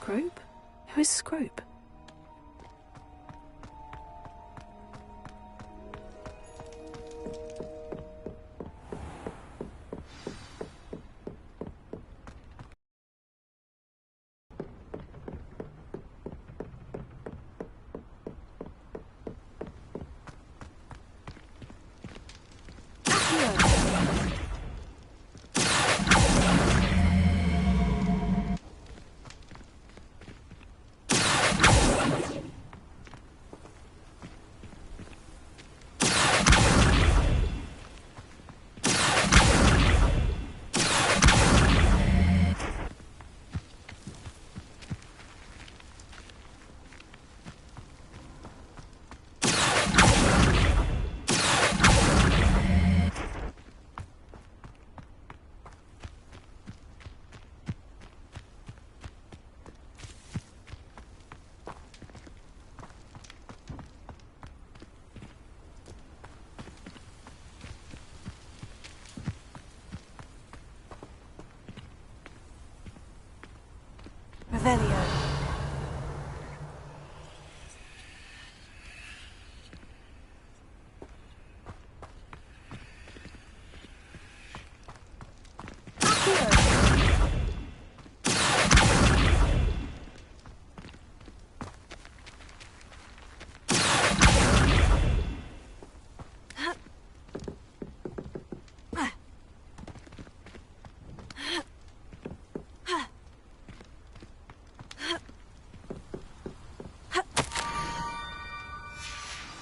Scrope? Who is Scrope? Revelio.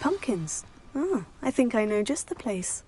Pumpkins. Oh, I think I know just the place.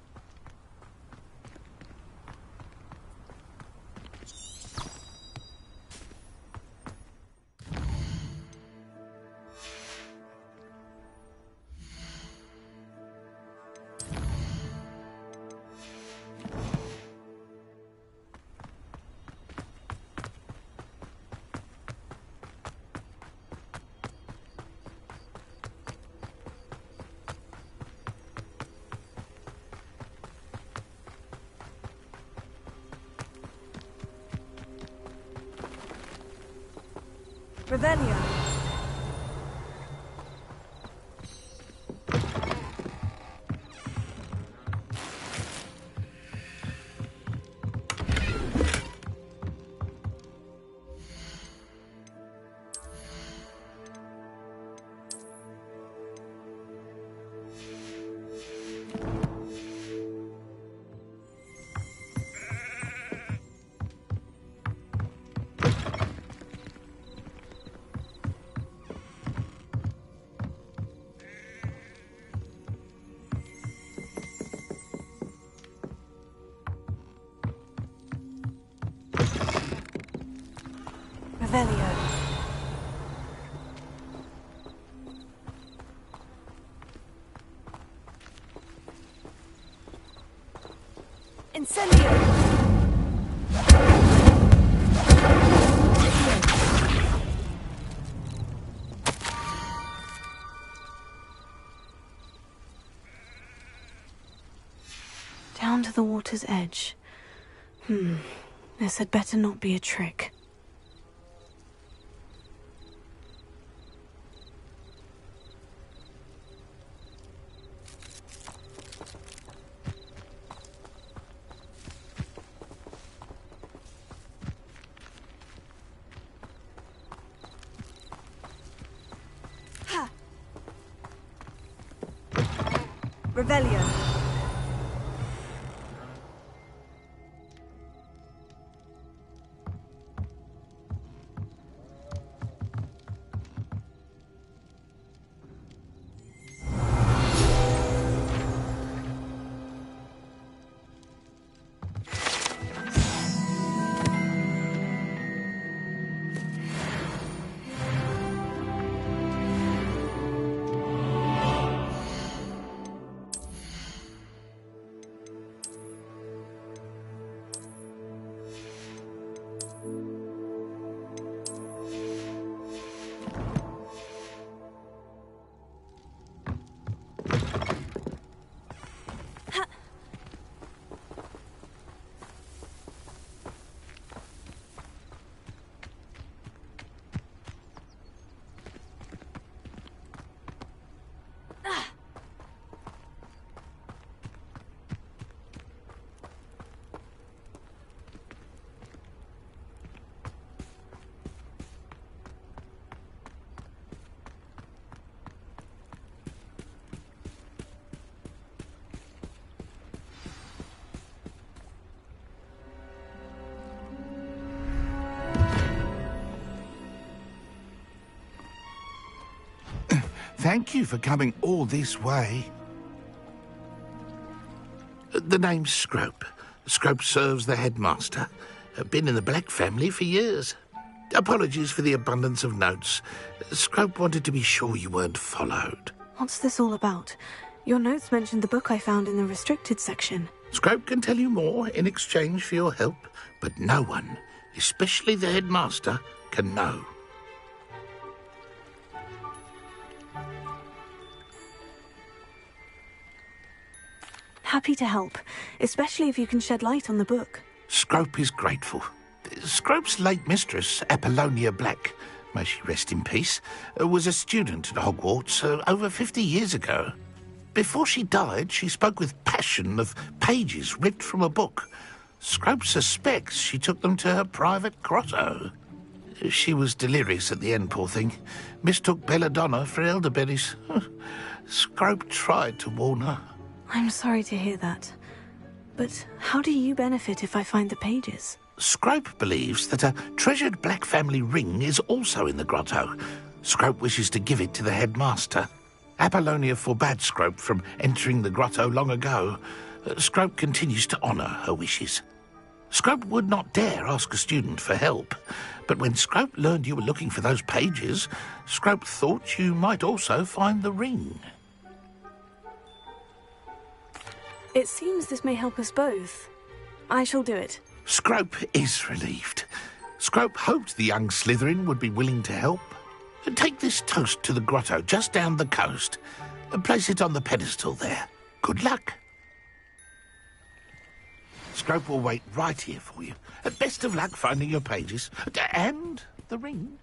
Revelio. Revelio. Incendio. Down to the water's edge. This had better not be a trick. Revelio. Thank you for coming all this way. The name's Scrope. Scrope serves the headmaster. Been in the Black family for years. Apologies for the abundance of notes. Scrope wanted to be sure you weren't followed. What's this all about? Your notes mentioned the book I found in the restricted section. Scrope can tell you more in exchange for your help, but no one, especially the headmaster, can know. Happy to help, especially if you can shed light on the book. Scrope is grateful. Scrope's late mistress, Apollonia Black, may she rest in peace, was a student at Hogwarts over 50 years ago. Before she died, she spoke with passion of pages ripped from a book. Scrope suspects she took them to her private grotto. She was delirious at the end, poor thing. Mistook belladonna for elderberries. Scrope tried to warn her. I'm sorry to hear that. But how do you benefit if I find the pages? Scrope believes that a treasured Black family ring is also in the grotto. Scrope wishes to give it to the headmaster. Apollonia forbade Scrope from entering the grotto long ago. Scrope continues to honour her wishes. Scrope would not dare ask a student for help, but when Scrope learned you were looking for those pages, Scrope thought you might also find the ring. It seems this may help us both. I shall do it. Scrope is relieved. Scrope hoped the young Slytherin would be willing to help. Take this toast to the grotto just down the coast and place it on the pedestal there. Good luck. Scrope will wait right here for you. Best of luck finding your pages. And the ring.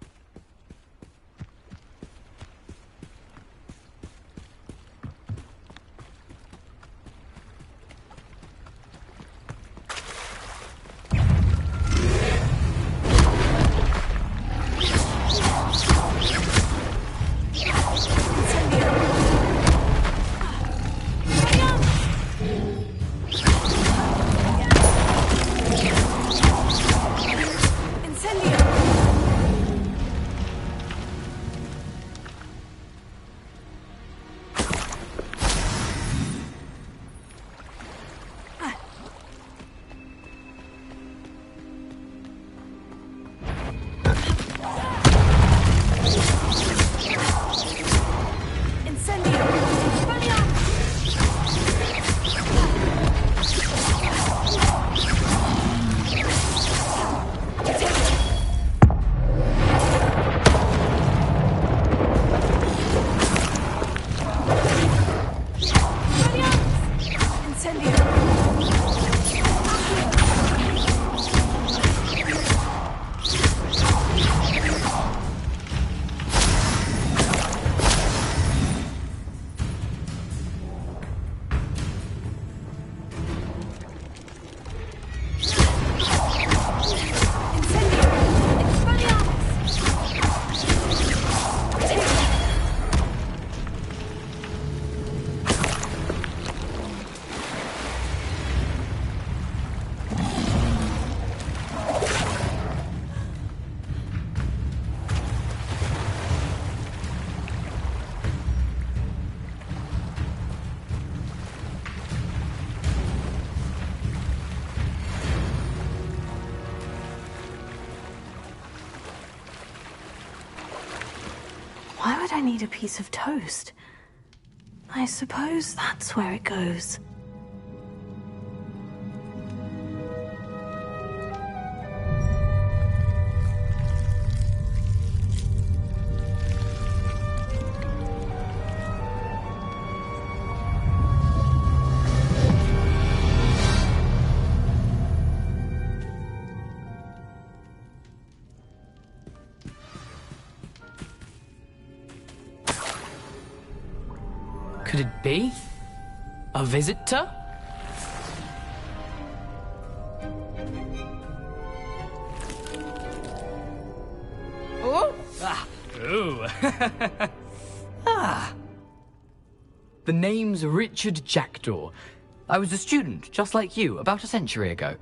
Why would I need a piece of toast? I suppose that's where it goes. Could it be? A visitor? Oh! Ah! Ooh! Ah! The name's Richard Jackdaw. I was a student, just like you, about a century ago.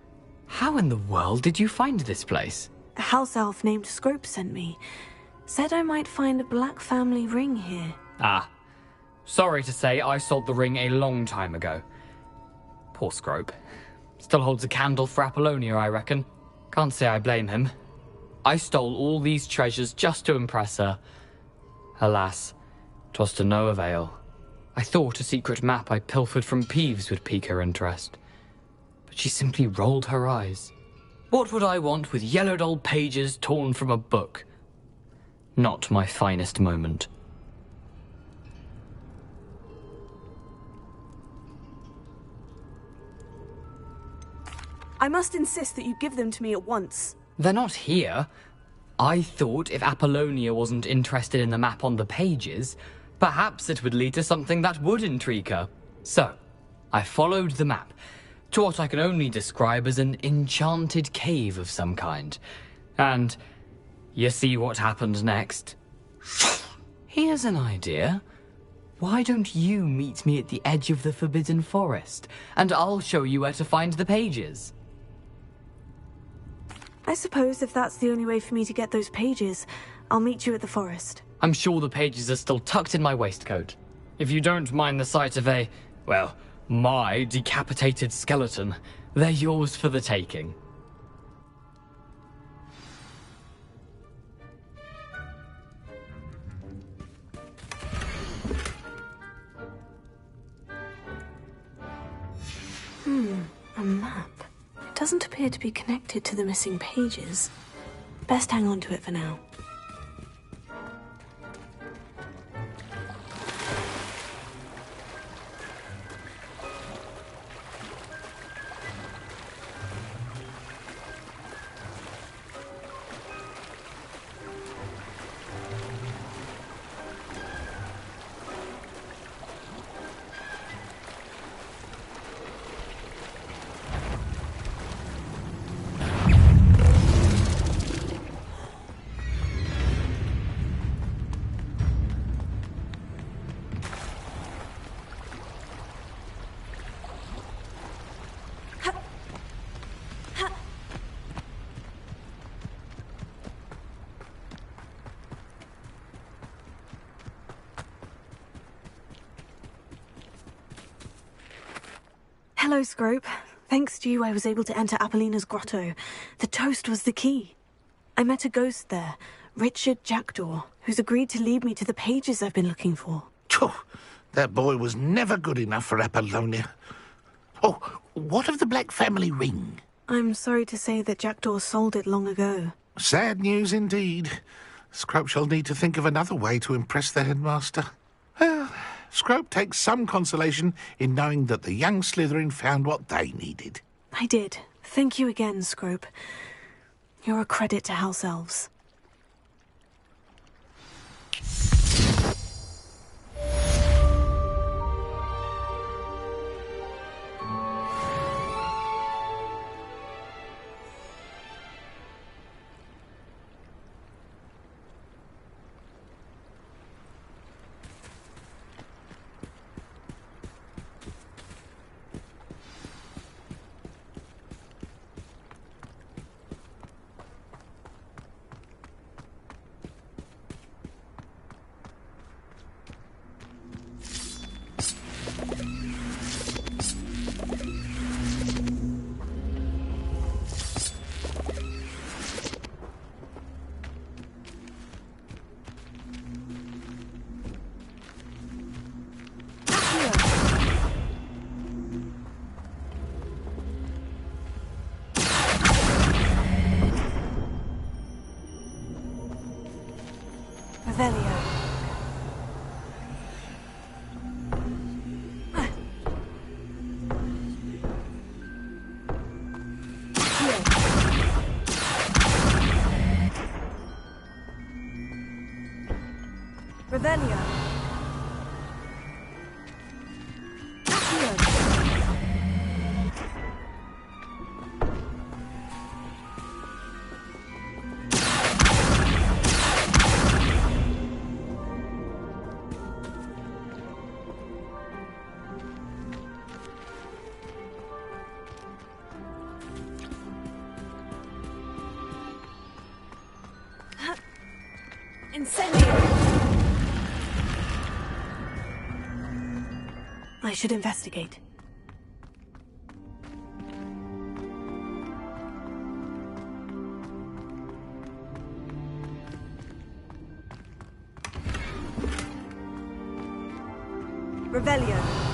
How in the world did you find this place? A house elf named Scrope sent me. Said I might find a Black family ring here. Ah. Sorry to say, I sold the ring a long time ago. Poor Scrope. Still holds a candle for Apollonia, I reckon. Can't say I blame him. I stole all these treasures just to impress her. Alas, 'twas to no avail. I thought a secret map I pilfered from Peeves would pique her interest. But she simply rolled her eyes. What would I want with yellowed old pages torn from a book? Not my finest moment. I must insist that you give them to me at once. They're not here. I thought if Apollonia wasn't interested in the map on the pages, perhaps it would lead to something that would intrigue her. So, I followed the map to what I can only describe as an enchanted cave of some kind. And you see what happened next? Here's an idea. Why don't you meet me at the edge of the Forbidden Forest, and I'll show you where to find the pages? I suppose if that's the only way for me to get those pages, I'll meet you at the forest. I'm sure the pages are still tucked in my waistcoat. If you don't mind the sight of my decapitated skeleton, they're yours for the taking. A map. It doesn't appear to be connected to the missing pages. Best hang on to it for now. Hello, Scrope. Thanks to you, I was able to enter Apollina's grotto. The toast was the key. I met a ghost there, Richard Jackdaw, who's agreed to lead me to the pages I've been looking for. Phew, that boy was never good enough for Apollonia. Oh, what of the Black family ring? I'm sorry to say that Jackdaw sold it long ago. Sad news indeed. Scrope shall need to think of another way to impress the headmaster. Well, Scrope takes some consolation in knowing that the young Slytherin found what they needed. I did. Thank you again, Scrope. You're a credit to House Elves. Revelio. Incendio. I should investigate. Revelio.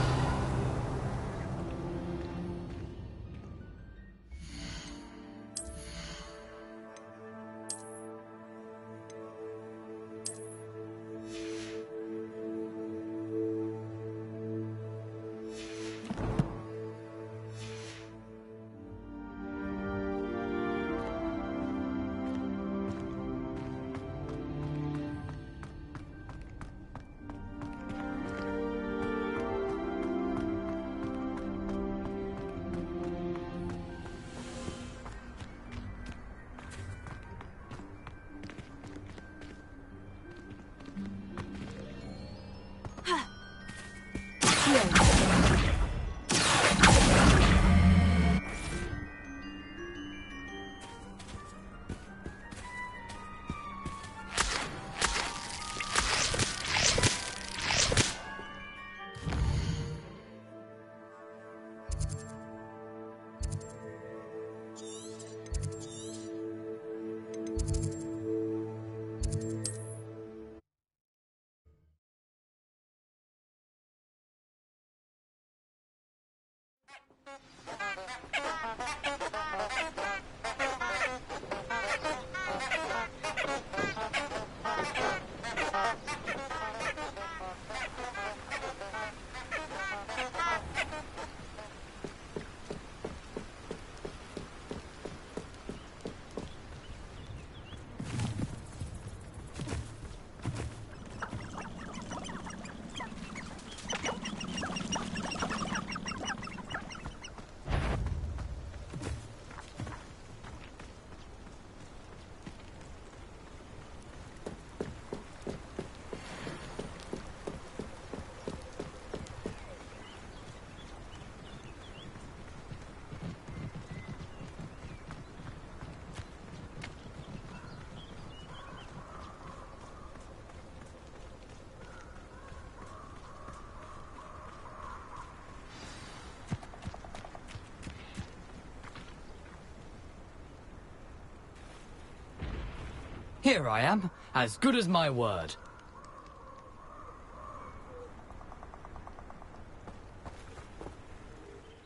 Here I am, as good as my word.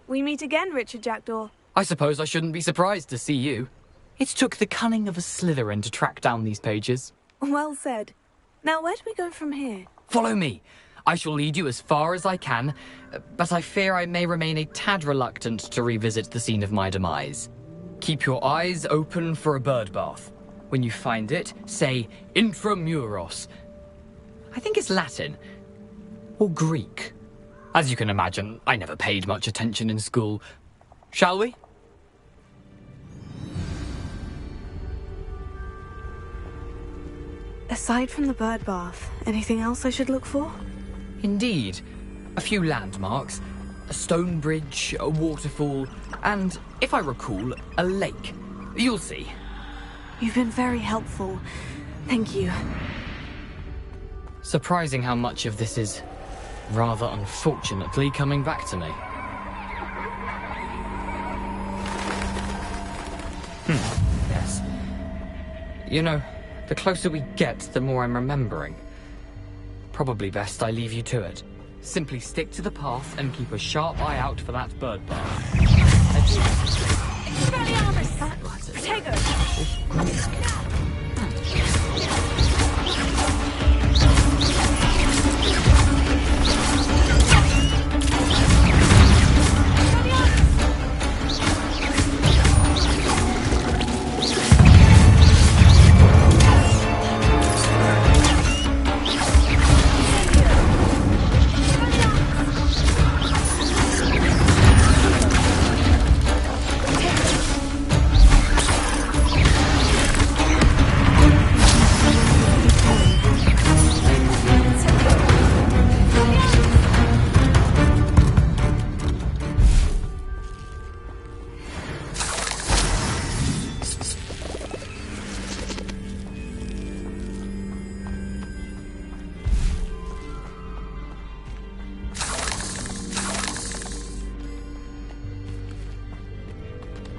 We meet again, Richard Jackdaw. I suppose I shouldn't be surprised to see you. It took the cunning of a Slytherin to track down these pages. Well said. Now, where do we go from here? Follow me. I shall lead you as far as I can, but I fear I may remain a tad reluctant to revisit the scene of my demise. Keep your eyes open for a bird bath. When you find it, say intramuros. I think it's Latin. Or Greek. As you can imagine, I never paid much attention in school. Shall we? Aside from the bird bath, anything else I should look for? Indeed. A few landmarks. A stone bridge, a waterfall, and, if I recall, a lake. You'll see. You've been very helpful. Thank you. Surprising how much of this is, rather unfortunately, coming back to me. Yes. You know, the closer we get, the more I'm remembering. Probably best I leave you to it. Simply stick to the path and keep a sharp eye out for that bird bath.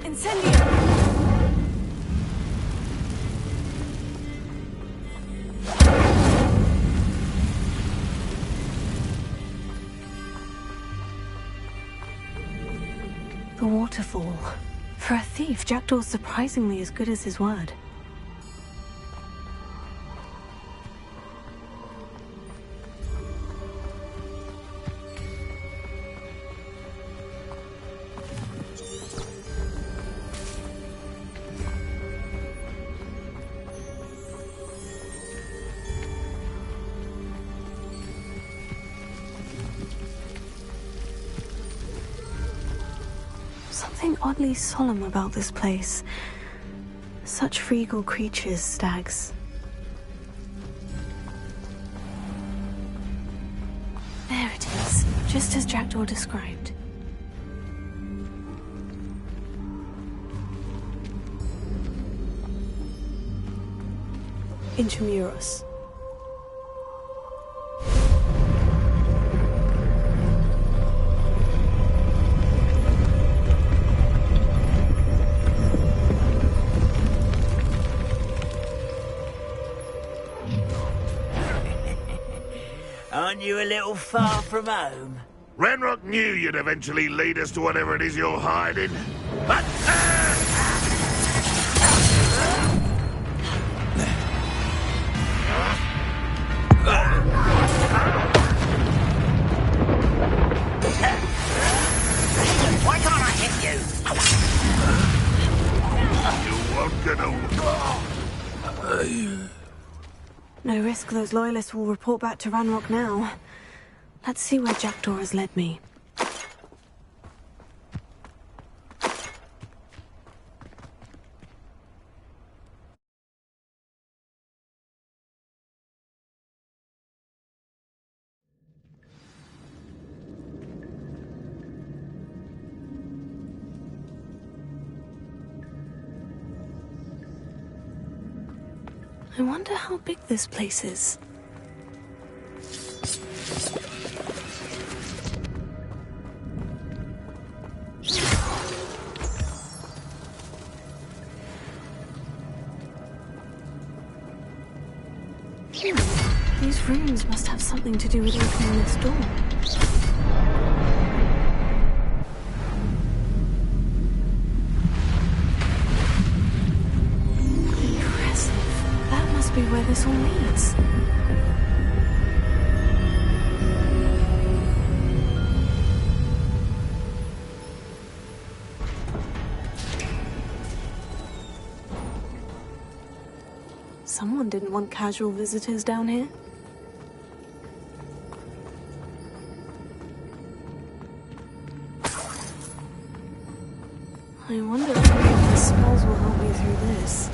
Incendio! The waterfall. For a thief, Jackdaw's surprisingly as good as his word. Something oddly solemn about this place. Such regal creatures, stags. There it is, just as Jackdaw described. Intramuros. Aren't you a little far from home? Ranrock knew you'd eventually lead us to whatever it is you're hiding. But... Why can't I hit You won't get away. No risk those loyalists will report back to Ranrock now. Let's see where Jackdaw has led me. I wonder how big this place is. These rooms must have something to do with opening this door. Be where this all leads. Someone didn't want casual visitors down here. I wonder if any of the spells will help me through this.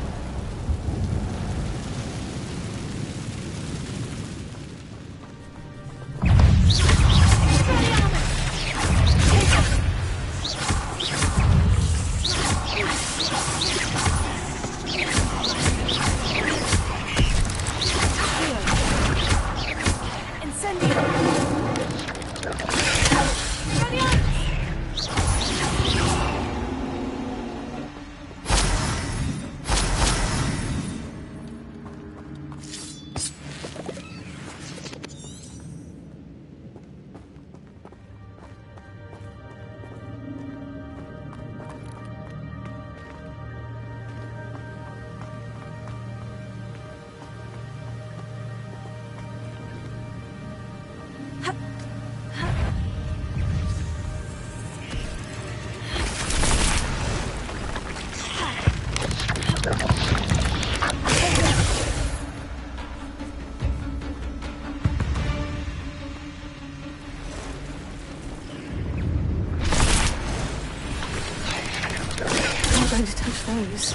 Going to touch those.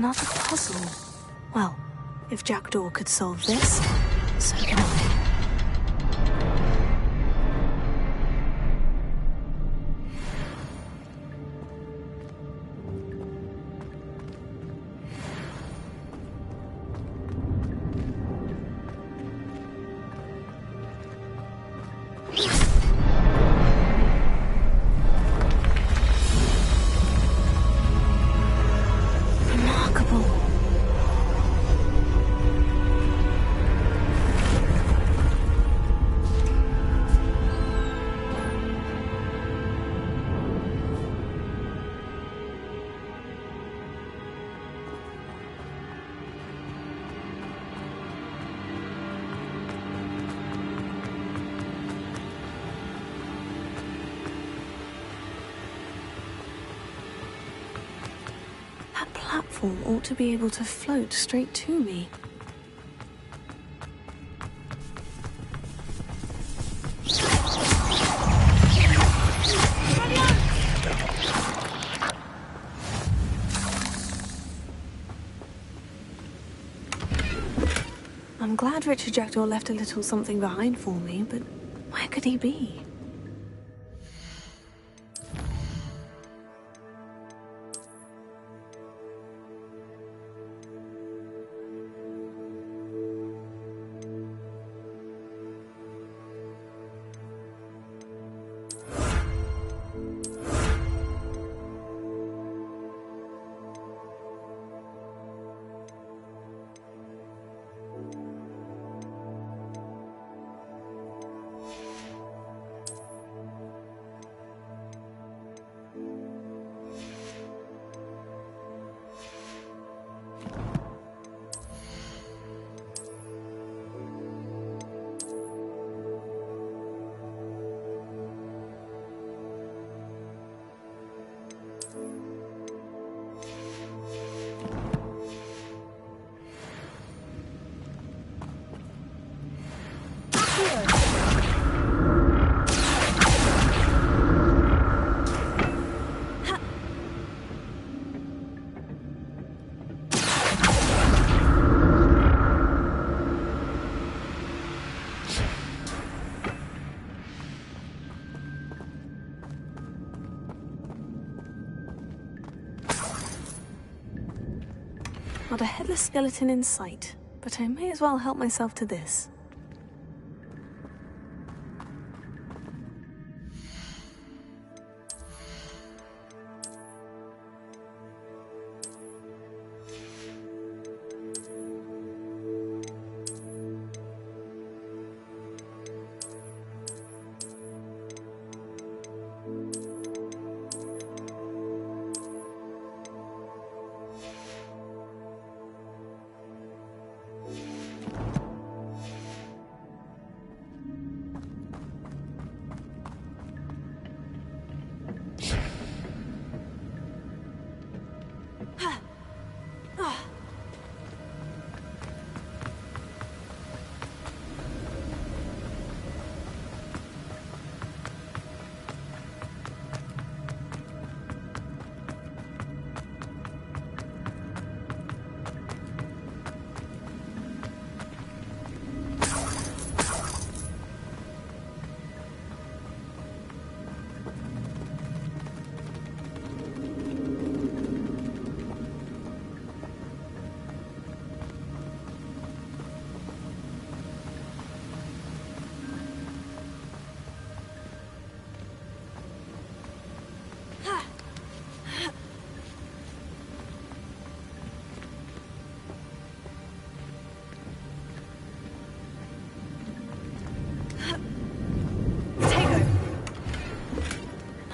Another puzzle. Well, if Jackdaw could solve this, so can I. Platform ought to be able to float straight to me. I'm glad Richard Jackdaw left a little something behind for me, but where could he be? Not a headless skeleton in sight, but I may as well help myself to this.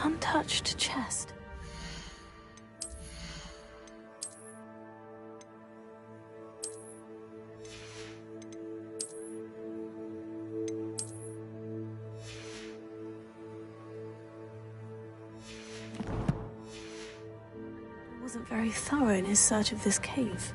Untouched chest. He wasn't very thorough in his search of this cave.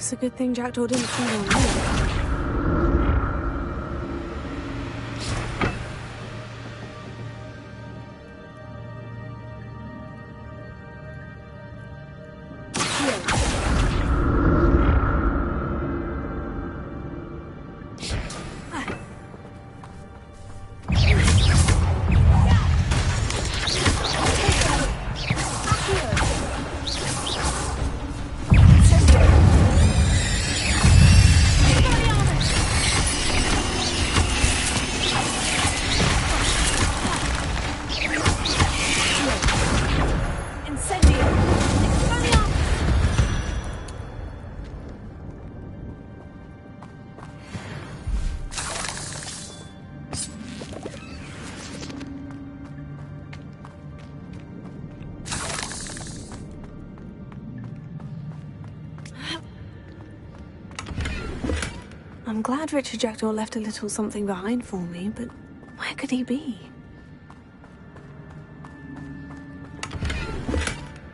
It's a good thing Jackdaw didn't feed on me. I'm glad Richard Jackdaw left a little something behind for me, but where could he be?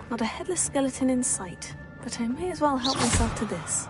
Not a headless skeleton in sight, but I may as well help myself to this.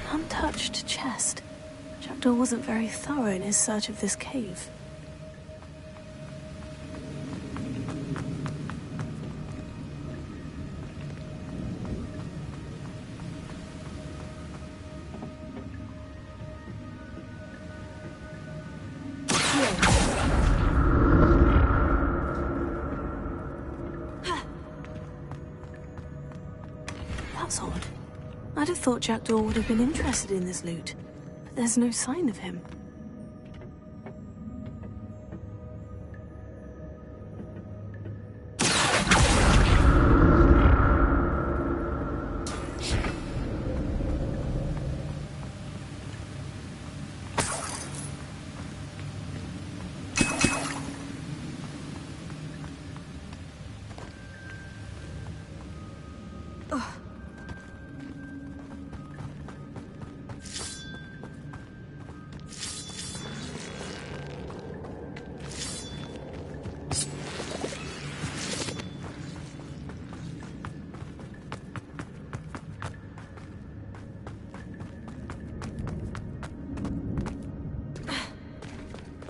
Untouched chest. Jackdaw wasn't very thorough in his search of this cave. That's odd. I'd have thought Jackdaw would have been interested in this loot, but there's no sign of him.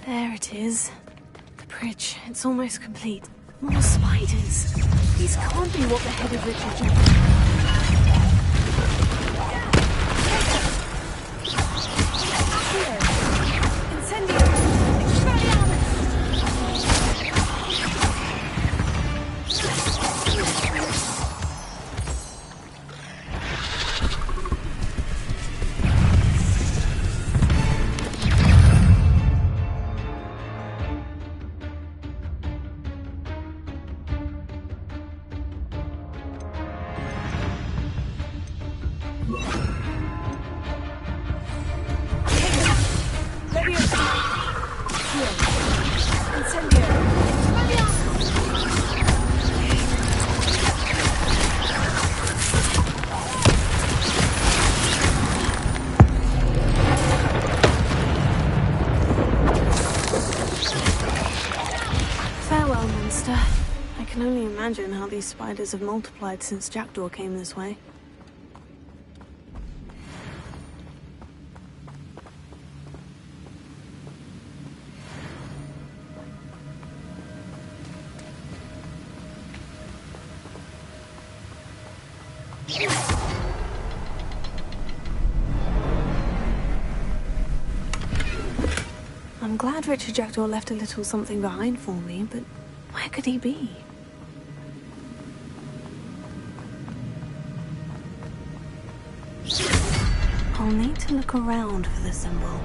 There it is. The bridge. It's almost complete. More spiders. These can't be what the head of Richard Jackdaw... Farewell, monster. I can only imagine how these spiders have multiplied since Jackdaw came this way. I'm glad Richard Jackdaw left a little something behind for me, but where could he be? I'll need to look around for the symbol.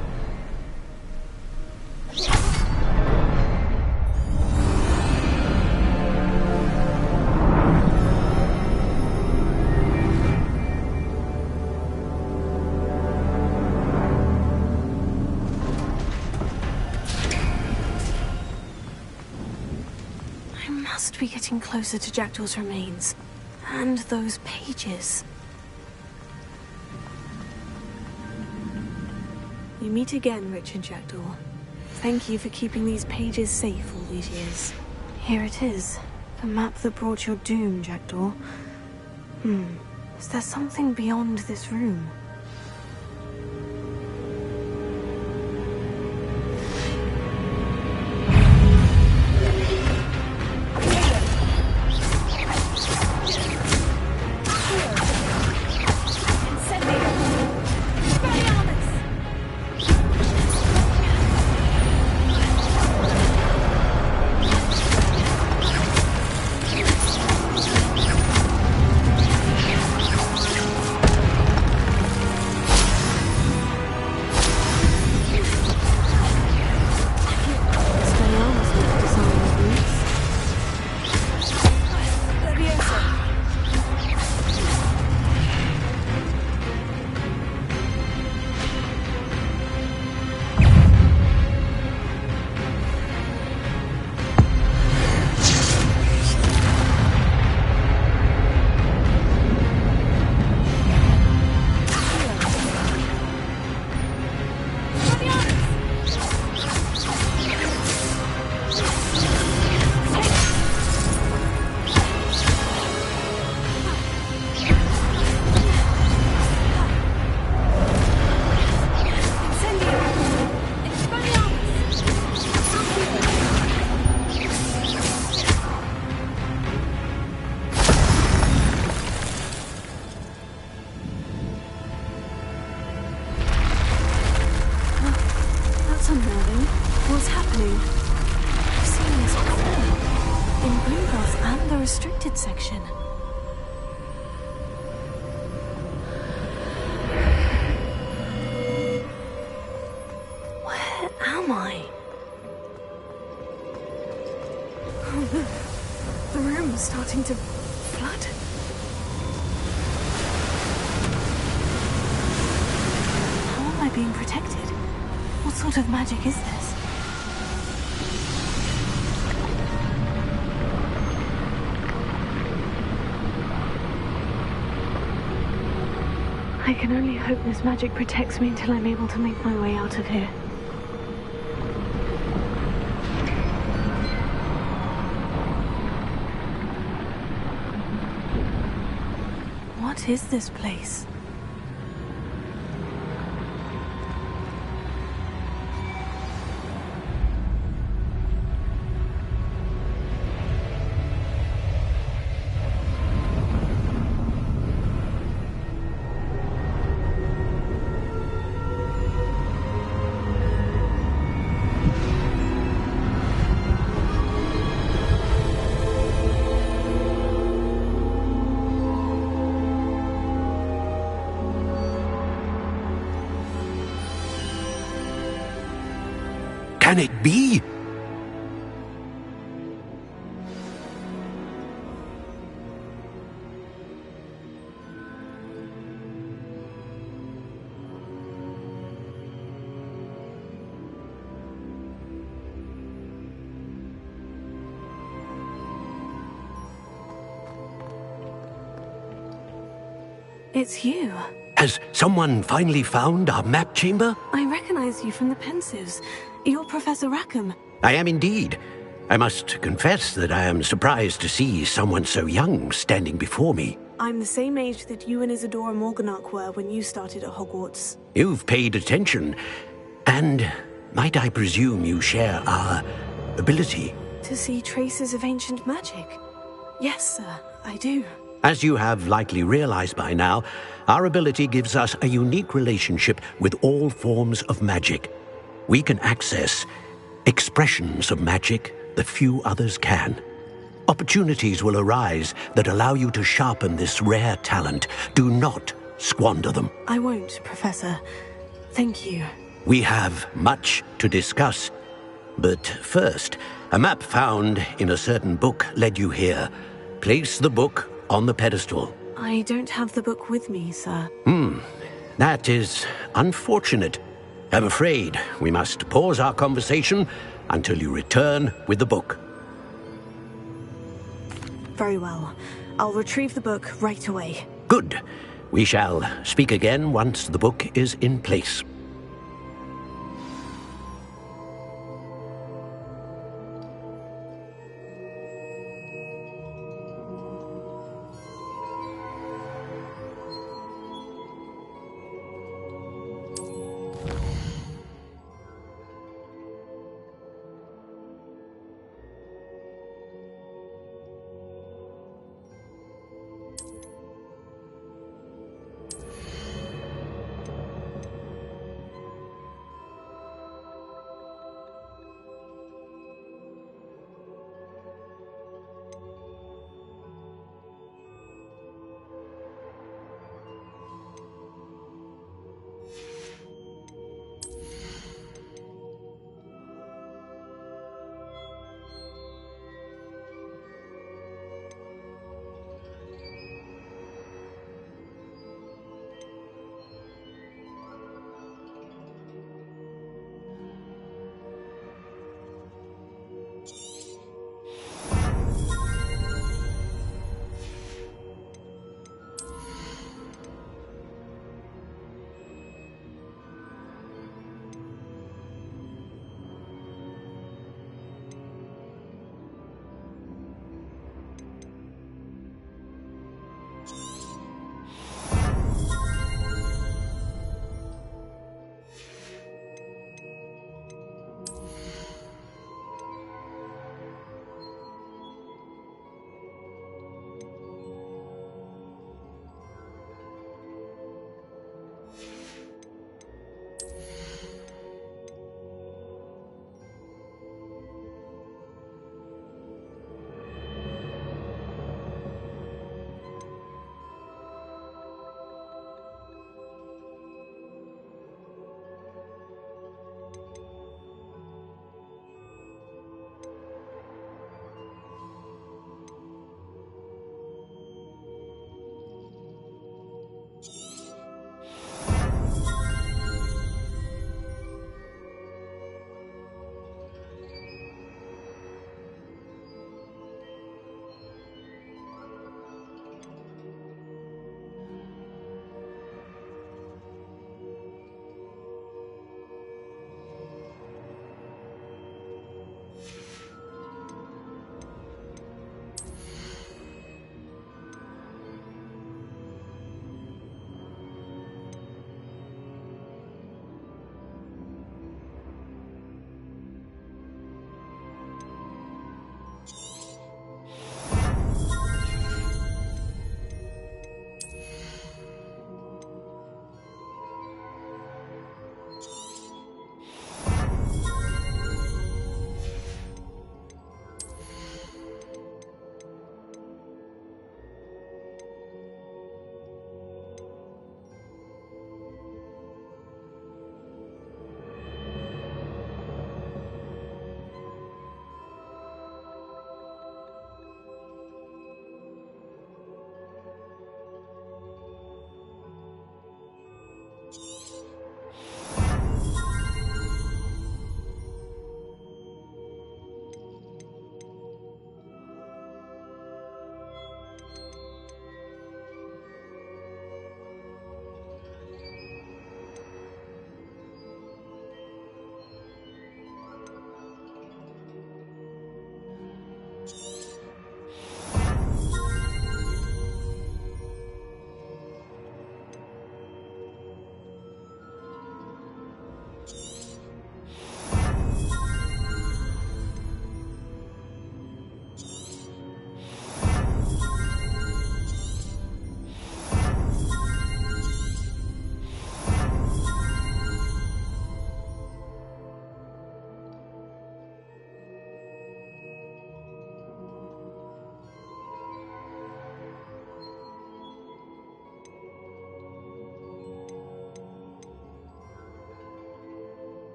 I must be getting closer to Jackdaw's remains. And those pages. We meet again, Richard Jackdaw. Thank you for keeping these pages safe all these years. Here it is. The map that brought your doom, Jackdaw. Is there something beyond this room? What's happening? I've seen this before. In Gringotts and the restricted section. Where am I? Oh, look. The room's starting to flood. How am I being protected? What sort of magic is this? I can only hope this magic protects me until I'm able to make my way out of here. What is this place? Can it be? It's you. Has someone finally found our map chamber? I recognize you from the Pensives. You're Professor Rackham. I am indeed. I must confess that I am surprised to see someone so young standing before me. I'm the same age that you and Isadora Morganach were when you started at Hogwarts. You've paid attention. And might I presume you share our ability? To see traces of ancient magic? Yes, sir, I do. As you have likely realized by now, our ability gives us a unique relationship with all forms of magic. We can access expressions of magic that few others can. Opportunities will arise that allow you to sharpen this rare talent. Do not squander them. I won't, Professor. Thank you. We have much to discuss. But first, a map found in a certain book led you here. Place the book on the pedestal. I don't have the book with me, sir. That is unfortunate. I'm afraid we must pause our conversation until you return with the book. Very well. I'll retrieve the book right away. Good. We shall speak again once the book is in place.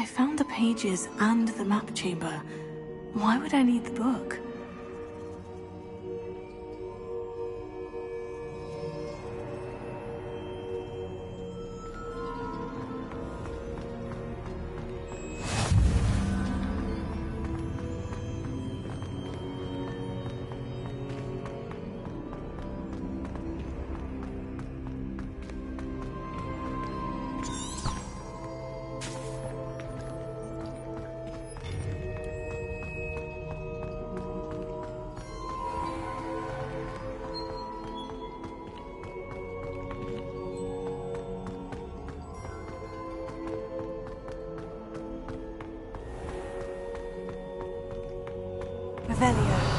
I found the pages and the map chamber. Why would I need the book? Revelio.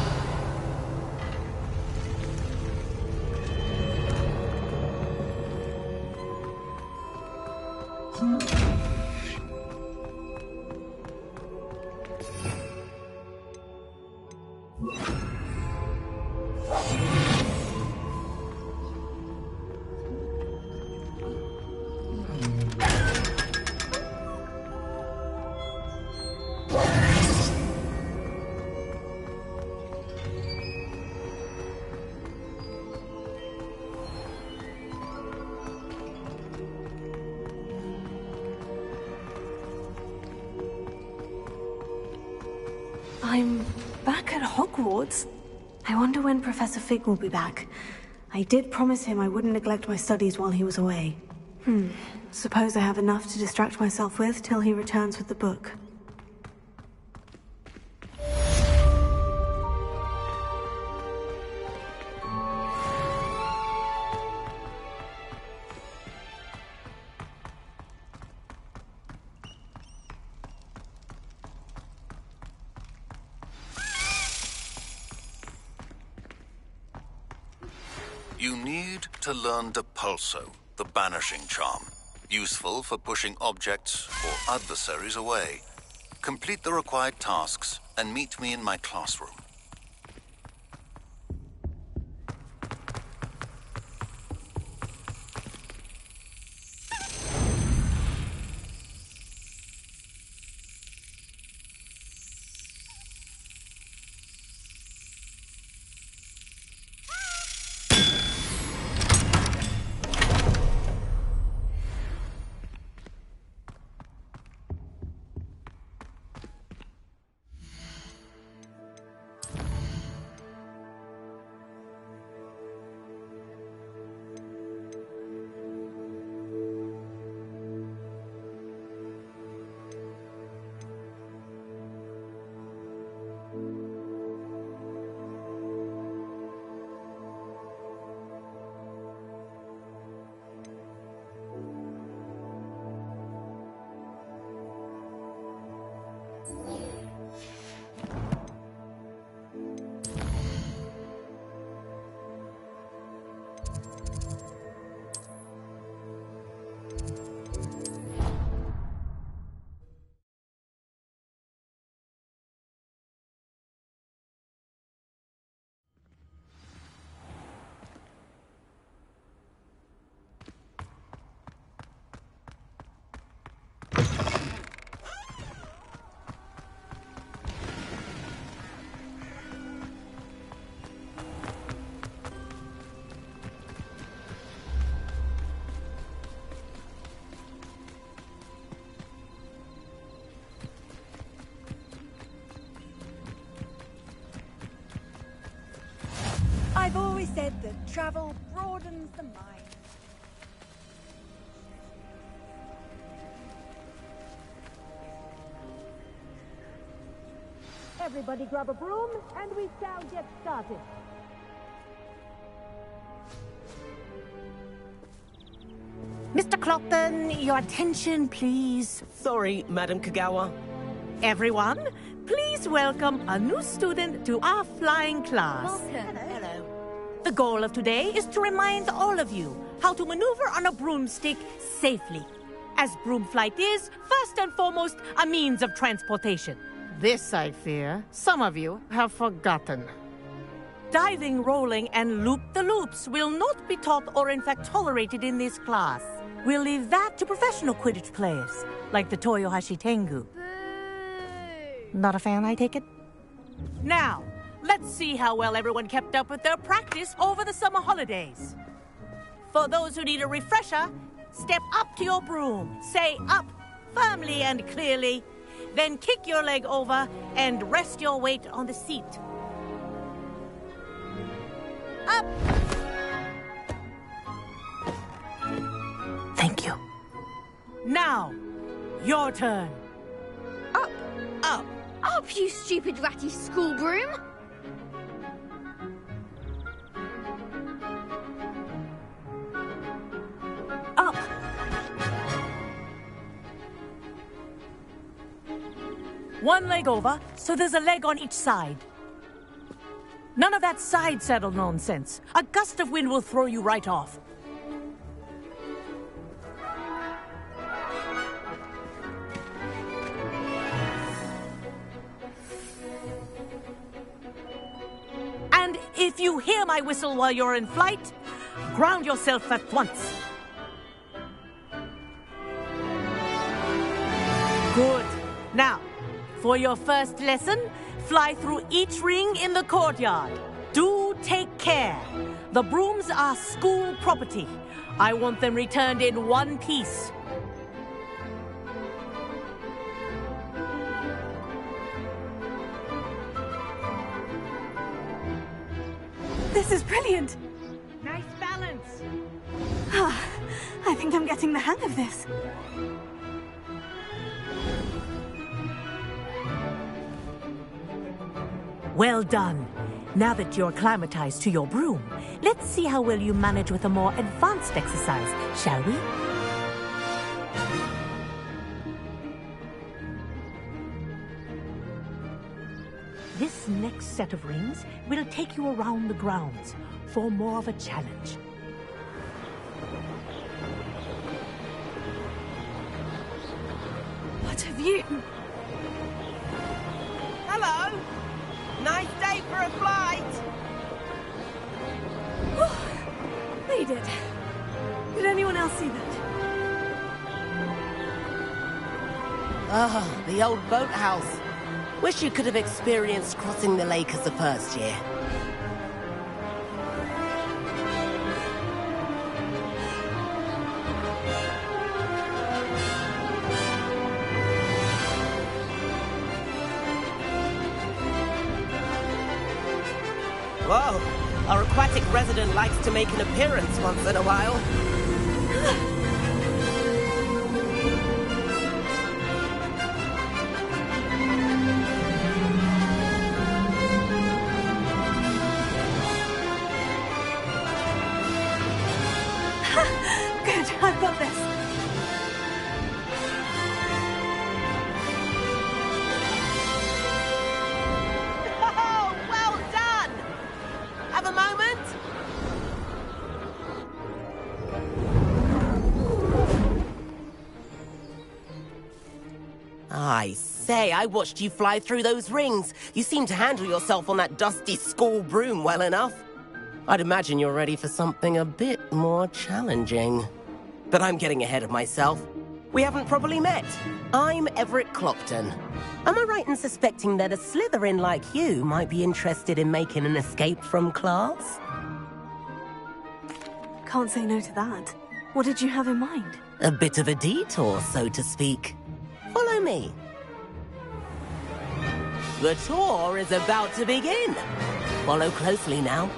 I'm back at Hogwarts. I wonder when Professor Fig will be back. I did promise him I wouldn't neglect my studies while he was away. Suppose I have enough to distract myself with till he returns with the book. You need to learn Depulso, the banishing charm. Useful for pushing objects or adversaries away. Complete the required tasks and meet me in my classroom. I've always said that travel broadens the mind. Everybody grab a broom, and we shall get started. Mr. Clopton, your attention, please. Sorry, Madam Kagawa. Everyone, please welcome a new student to our flying class. Hello. The goal of today is to remind all of you how to maneuver on a broomstick safely, as broom flight is, first and foremost, a means of transportation. This, I fear, some of you have forgotten. Diving, rolling, and loop-the-loops will not be taught or in fact tolerated in this class. We'll leave that to professional Quidditch players, like the Toyohashi Tengu. Not a fan, I take it? Now, let's see how well everyone kept up with their practice over the summer holidays. For those who need a refresher, step up to your broom, say up firmly and clearly, then kick your leg over and rest your weight on the seat. Up! Thank you. Now, your turn. Up, Up. up, you stupid ratty school broom! Up! One leg over, so there's a leg on each side. None of that side saddle nonsense. A gust of wind will throw you right off. And if you hear my whistle while you're in flight, ground yourself at once. Good. Now, for your first lesson, fly through each ring in the courtyard. Do take care. The brooms are school property. I want them returned in one piece. This is brilliant! Nice balance. I think I'm getting the hang of this. Well done. Now that you're acclimatized to your broom, let's see how well you manage with a more advanced exercise, shall we? This next set of rings will take you around the grounds for more of a challenge. What have you... Hello! Nice day for a flight! Made it. Did anyone else see that? Oh, the old boathouse. Wish you could have experienced crossing the lake as the first year. Whoa, our aquatic resident likes to make an appearance once in a while. Good, I've got this. Oh, well done! Have a moment? I say, I watched you fly through those rings. You seem to handle yourself on that dusty school broom well enough. I'd imagine you're ready for something a bit more challenging. But I'm getting ahead of myself. We haven't properly met. I'm Everett Clopton. Am I right in suspecting that a Slytherin like you might be interested in making an escape from class? Can't say no to that. What did you have in mind? A bit of a detour, so to speak. Follow me. The tour is about to begin. Follow closely now.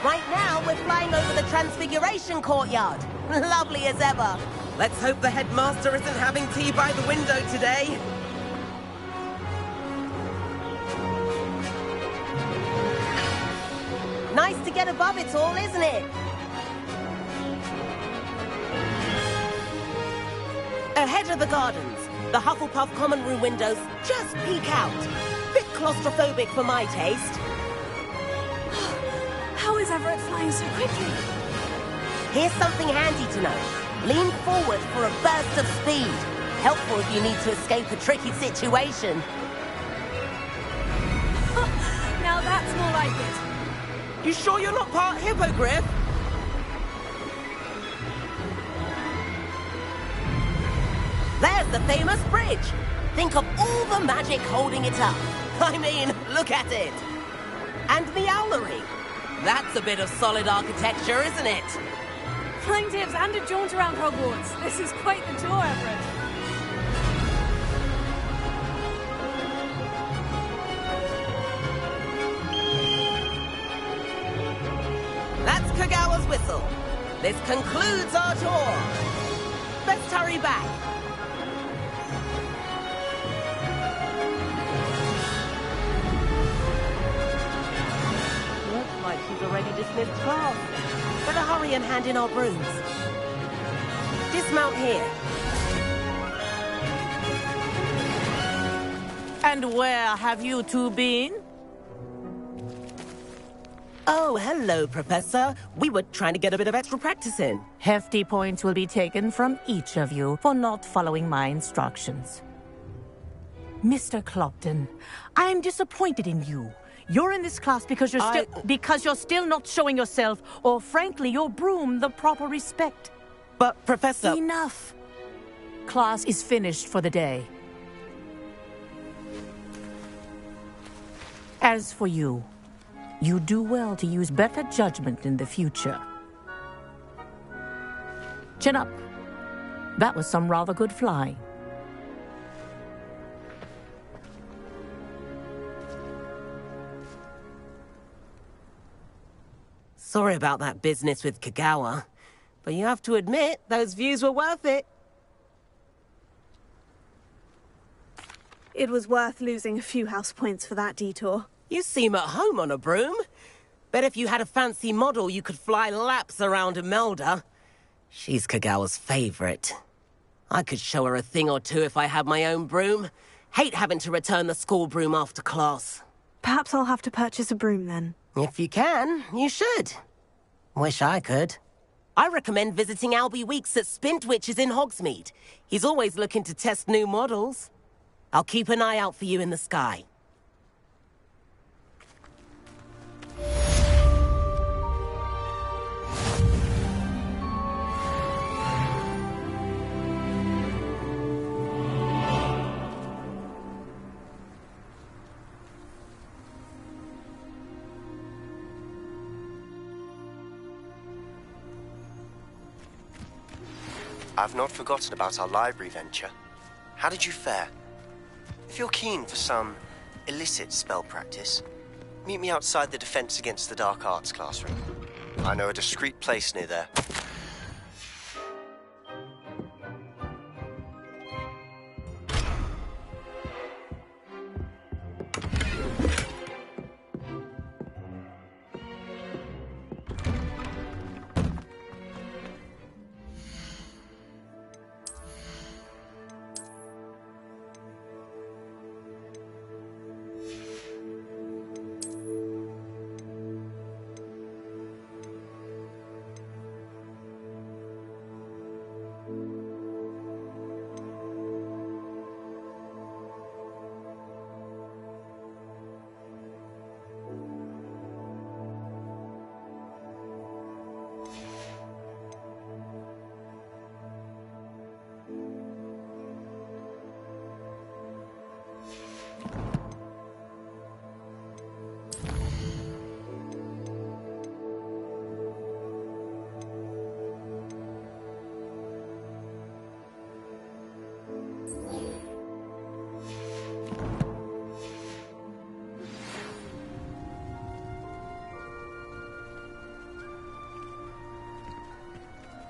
Right now, we're flying over the Transfiguration Courtyard. Lovely as ever. Let's hope the headmaster isn't having tea by the window today. Nice to get above it all, isn't it? Ahead of the gardens, the Hufflepuff common room windows just peek out. Bit claustrophobic for my taste. How is Everett flying so quickly? Here's something handy to know. Lean forward for a burst of speed. Helpful if you need to escape a tricky situation. Now that's more like it. You sure you're not part hippogriff? the famous bridge. Think of all the magic holding it up. I mean, look at it. And the owlery. That's a bit of solid architecture, isn't it? Flying tips and a jaunt around Hogwarts. This is quite the tour, Everett. That's Kagawa's whistle. This concludes our tour. Let's hurry back. Looks like she's already dismissed class. Better hurry and hand in our brooms. Dismount here. And where have you two been? Oh, hello, Professor. We were trying to get a bit of extra practice in. Hefty points will be taken from each of you for not following my instructions. Mr. Clopton, I am disappointed in you. You're in this class because you're still not showing yourself, or frankly, your broom the proper respect. But, Professor... Enough. Class is finished for the day. As for you, you do well to use better judgment in the future. Chin up. That was some rather good flying. Sorry about that business with Kagawa, but you have to admit, those views were worth it. It was worth losing a few house points for that detour. You seem at home on a broom. Bet if you had a fancy model, you could fly laps around Imelda. She's Kagawa's favorite. I could show her a thing or two if I had my own broom. Hate having to return the school broom after class. Perhaps I'll have to purchase a broom then. If you can, you should. Wish I could. I recommend visiting Albie Weeks at Spintwitches in Hogsmeade. He's always looking to test new models. I'll keep an eye out for you in the sky. I've not forgotten about our library venture. How did you fare? If you're keen for some illicit spell practice, meet me outside the Defense Against the Dark Arts classroom. I know a discreet place near there.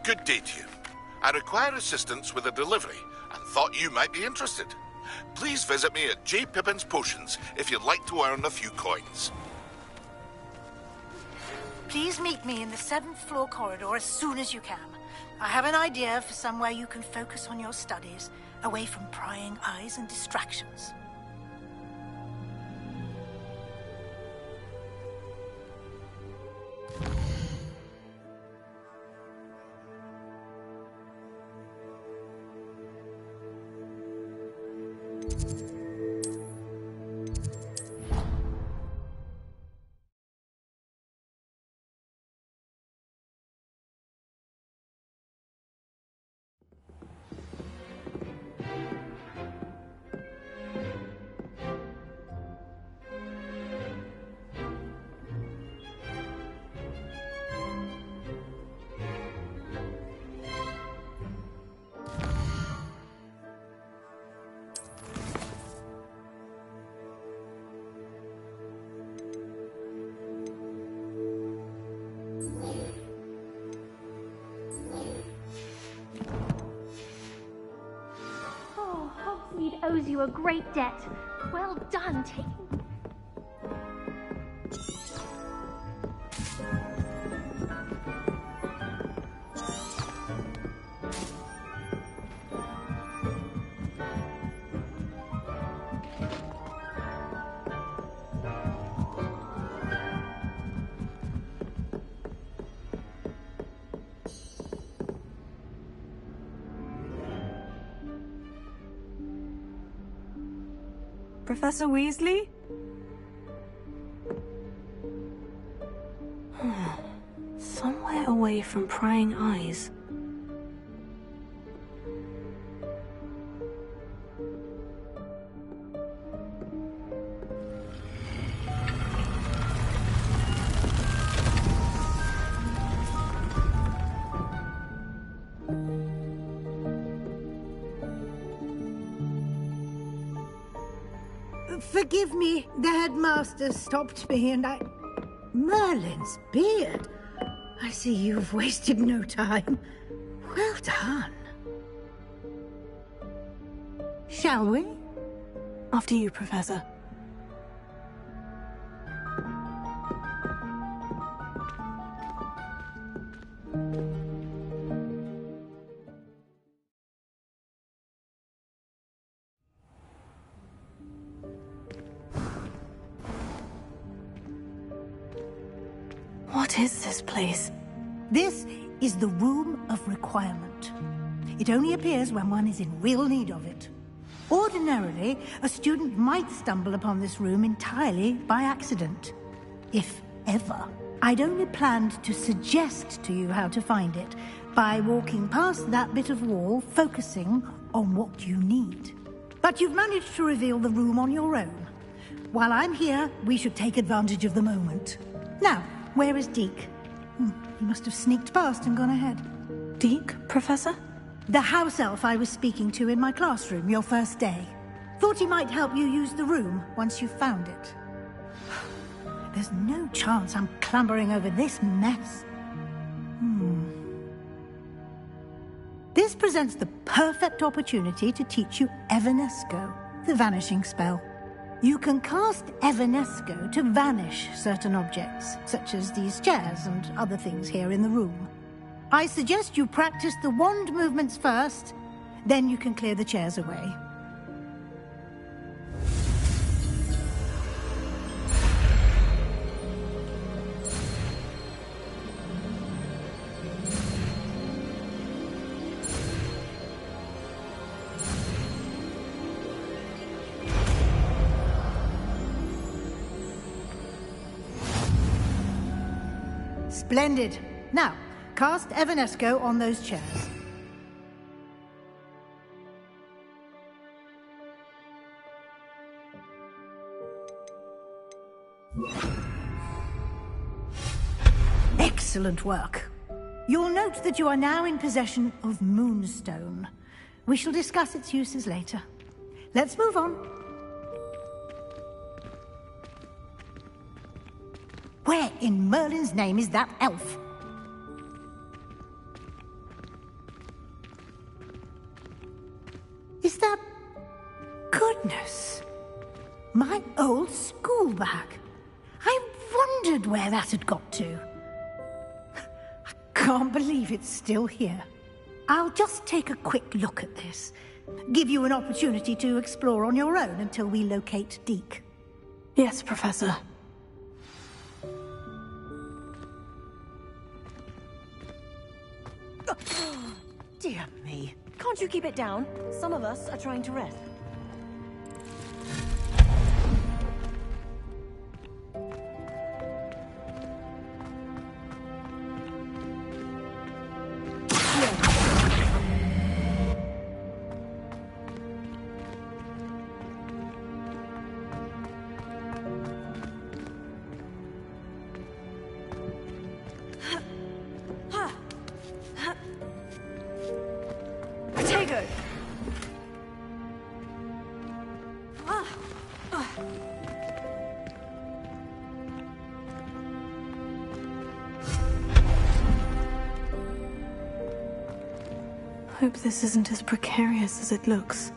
Good day to you. I require assistance with a delivery and thought you might be interested. Please visit me at J. Pippin's Potions if you'd like to earn a few coins. Please meet me in the 7th floor corridor as soon as you can. I have an idea for somewhere you can focus on your studies, away from prying eyes and distractions. owes you a great debt. Well done taking... Professor Weasley? Somewhere away from prying eyes. Forgive me, the headmaster stopped me and I... Merlin's beard. I see you've wasted no time. Well done. Shall we? After you, Professor. What is this place? This is the Room of Requirement. It only appears when one is in real need of it. Ordinarily, a student might stumble upon this room entirely by accident. If ever. I'd only planned to suggest to you how to find it by walking past that bit of wall, focusing on what you need. But you've managed to reveal the room on your own. While I'm here, we should take advantage of the moment. Now, where is Deke? He must have sneaked past and gone ahead. Deke, Professor? The house elf I was speaking to in my classroom your first day. Thought he might help you use the room once you've found it. There's no chance I'm clambering over this mess. This presents the perfect opportunity to teach you Evanesco, the vanishing spell. You can cast Evanesco to vanish certain objects, such as these chairs and other things here in the room. I suggest you practice the wand movements first, then you can clear the chairs away. Splendid. Now, cast Evanesco on those chairs. Excellent work. You'll note that you are now in possession of Moonstone. We shall discuss its uses later. Let's move on. Where in Merlin's name is that elf? Is that... Goodness! My old school bag. I wondered where that had got to. I can't believe it's still here. I'll just take a quick look at this. Give you an opportunity to explore on your own until we locate Deke. Yes, Professor. Dear me. Can't you keep it down? Some of us are trying to rest. Hope this isn't as precarious as it looks.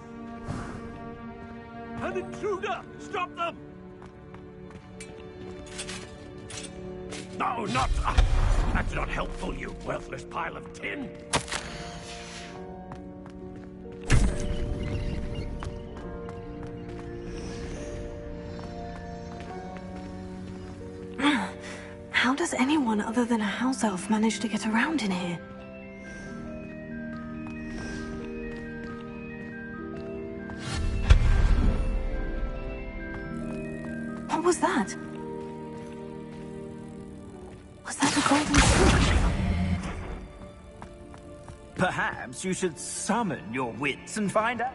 an intruder! Stop them! No, not... that's not helpful, you worthless pile of tin! How does anyone other than a house elf manage to get around in here? What was that? Was that a golden switch? Perhaps you should summon your wits and find out.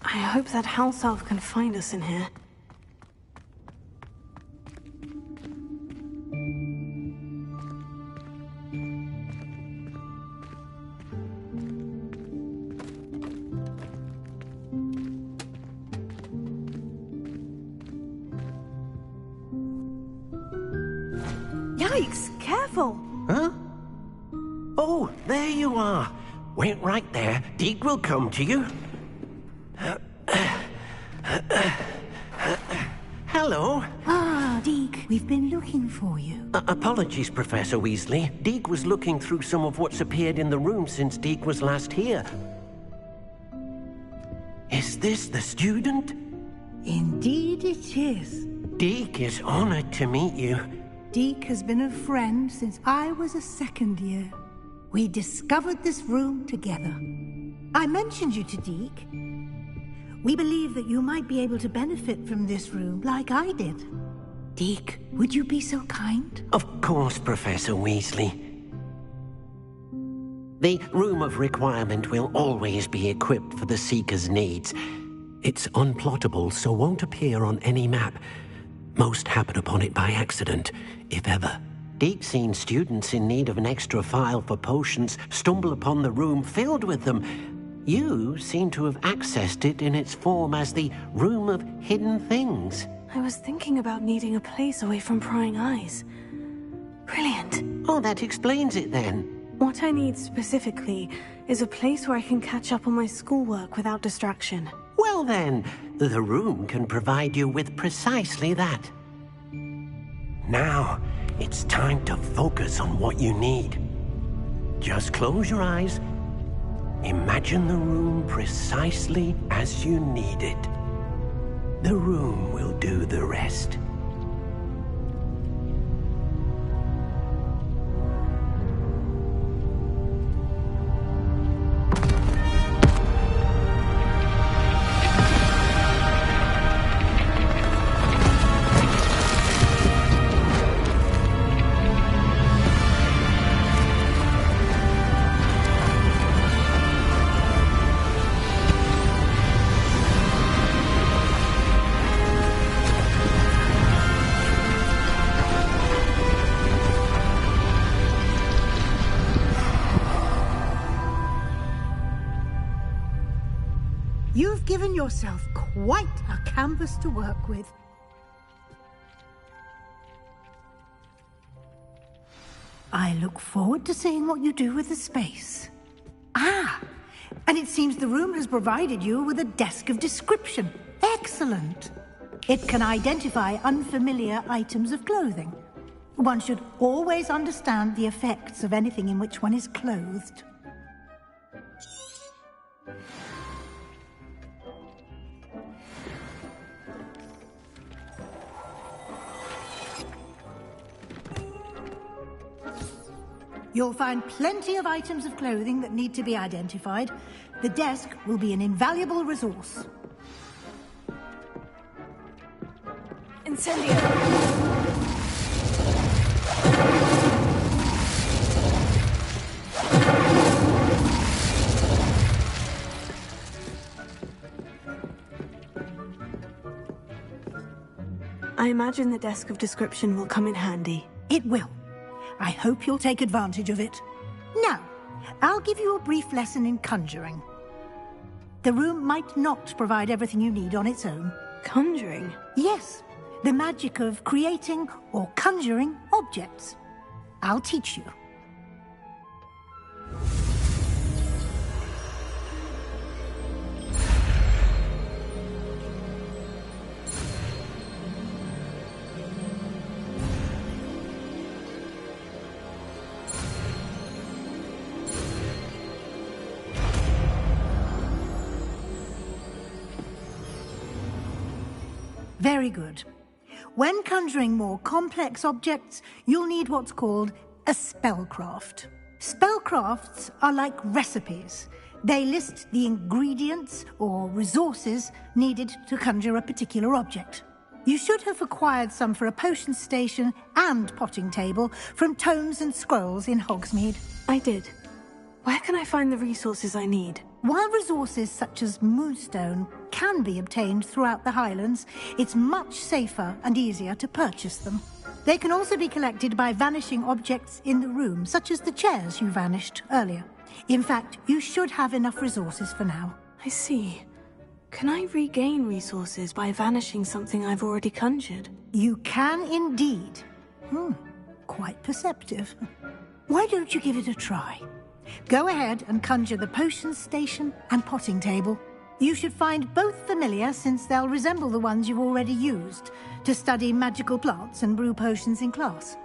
I hope that house elf can find us in here. Yikes! Careful! Huh? Oh, there you are. Wait right there. Deke will come to you. Hello. Ah, Deke, we've been looking for you. Apologies, Professor Weasley. Deke was looking through some of what's appeared in the room since Deke was last here. Is this the student? Indeed it is. Deke is honored to meet you. Deke has been a friend since I was a second year. We discovered this room together. I mentioned you to Deke. We believe that you might be able to benefit from this room like I did. Deke, would you be so kind? Of course, Professor Weasley. The Room of Requirement will always be equipped for the Seeker's needs. It's unplottable, so won't appear on any map. Most happen upon it by accident, if ever. Deke's seen students in need of an extra file for potions stumble upon the room filled with them. You seem to have accessed it in its form as the Room of Hidden Things. I was thinking about needing a place away from prying eyes. Brilliant. Oh, that explains it then. What I need specifically is a place where I can catch up on my schoolwork without distraction. Well then, the room can provide you with precisely that. Now, it's time to focus on what you need. Just close your eyes. Imagine the room precisely as you need it. The room will do the rest. You've given yourself quite a canvas to work with. I look forward to seeing what you do with the space. Ah, and it seems the room has provided you with a desk of description. Excellent. It can identify unfamiliar items of clothing. One should always understand the effects of anything in which one is clothed. You'll find plenty of items of clothing that need to be identified. The desk will be an invaluable resource. Incendio! I imagine the desk of description will come in handy. It will. I hope you'll take advantage of it. Now, I'll give you a brief lesson in conjuring. The room might not provide everything you need on its own. Conjuring? Yes, the magic of creating or conjuring objects. I'll teach you. Very good. When conjuring more complex objects, you'll need what's called a spellcraft. Spellcrafts are like recipes. They list the ingredients or resources needed to conjure a particular object. You should have acquired some for a potion station and potting table from tomes and scrolls in Hogsmeade. I did. Where can I find the resources I need? While resources such as moonstone can be obtained throughout the Highlands, it's much safer and easier to purchase them. They can also be collected by vanishing objects in the room, such as the chairs you vanished earlier. In fact, you should have enough resources for now. I see. Can I regain resources by vanishing something I've already conjured? You can indeed. Quite perceptive. Why don't you give it a try? Go ahead and conjure the potion station and potting table. You should find both familiar, since they'll resemble the ones you've already used to study magical plants and brew potions in class.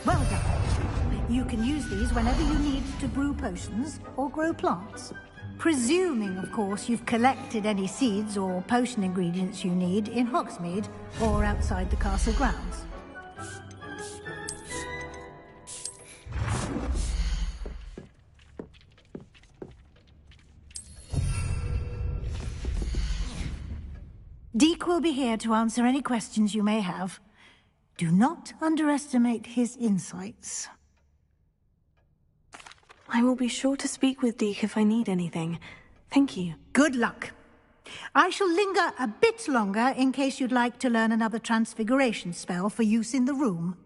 Well done. You can use these whenever you need to brew potions or grow plants. Presuming, of course, you've collected any seeds or potion ingredients you need in Hogsmeade or outside the castle grounds. Deke will be here to answer any questions you may have. Do not underestimate his insights. I will be sure to speak with Deke if I need anything. Thank you. Good luck. I shall linger a bit longer in case you'd like to learn another transfiguration spell for use in the room.